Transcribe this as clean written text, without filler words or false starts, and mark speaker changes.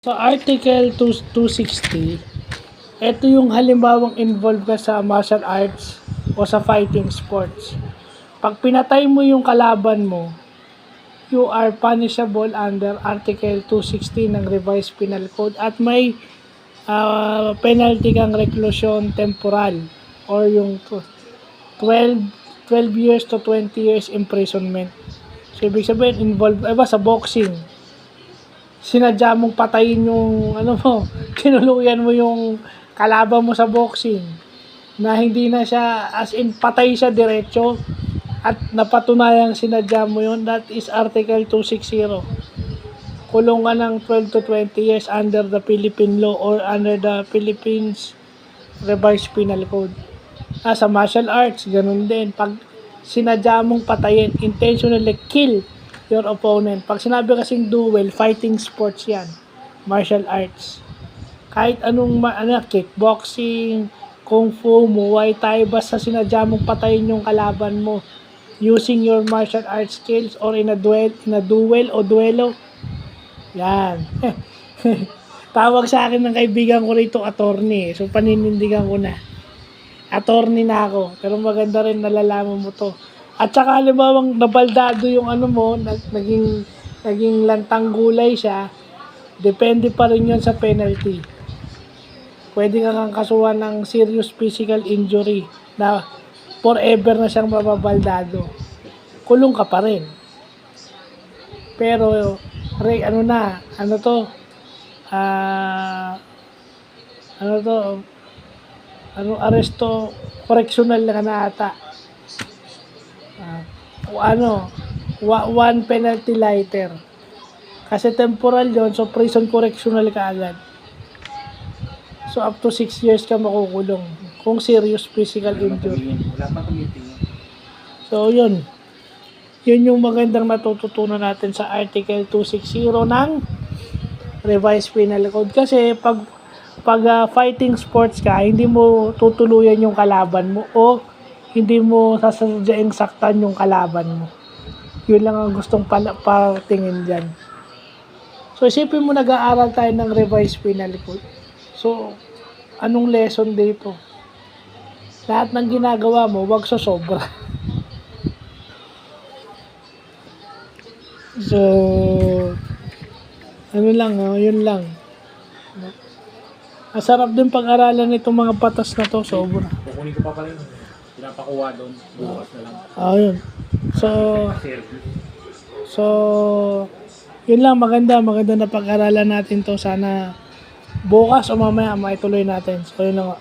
Speaker 1: Sa Article 260, ito yung halimbawang involved ka sa martial arts o sa fighting sports. Pag pinatay mo yung kalaban mo, you are punishable under Article 260 ng Revised Penal Code at may penalty kang reclusion temporal or yung 12 years to 20 years imprisonment. So, ibig sabihin, involved, sa boxing, sinadya mong patayin yung tinuluyan mo yung kalaban mo sa boxing na hindi na siya, as in patay siya diretso at napatunayang sinadya mo yun, that is Article 260. Kulong ka ng 12 to 20 years under the Philippine law or under the Philippines Revised Penal Code. Sa martial arts, ganun din. Pag sinadya mong patayin, intentionally kill your opponent. Pag sinabi kasing duel, fighting sports yan. Martial arts. Kahit anong kickboxing, kung fu, muay thai, basta sinadya mong patayin yung kalaban mo using your martial arts skills or in a duel o duelo. Yan. Tawag sa akin ng kaibigan ko rito, attorney. So, paninindigan ko na. Attorney na ako. Pero maganda rin nalalaman mo to. At saka halimbawa nabaldado yung naging lantang gulay siya, depende pa rin yun sa penalty. Pwede ka kang kasuhan ng serious physical injury na forever na siyang mababaldado. Kulong ka pa rin. Pero, aresto, correctional na na ata. One penalty lighter. Kasi temporal yon, so prison correctional ka agad. So up to 6 years ka makukulong kung serious physical injury. So yun yung magandang natututunan natin sa Article 260 ng Revised Penal Code. Kasi pag fighting sports ka, hindi mo tutuluyan yung kalaban mo o hindi mo sasadyaing saktan yung kalaban mo. Yun lang ang gustong patingin dyan. So, isipin mo nag-aaral tayo ng Revised Penal Code. So, anong lesson dito? Lahat ng ginagawa mo, wag sosobra. So, yun lang. Masarap din pag-aralan itong mga batas na to, sobra.
Speaker 2: Kukunin ko pa pala yun. Pinapakuha doon, bukas na lang.
Speaker 1: Yun. So, yun lang, maganda na pag-aralan natin to. Sana bukas o mamaya maituloy natin. So, yun lang.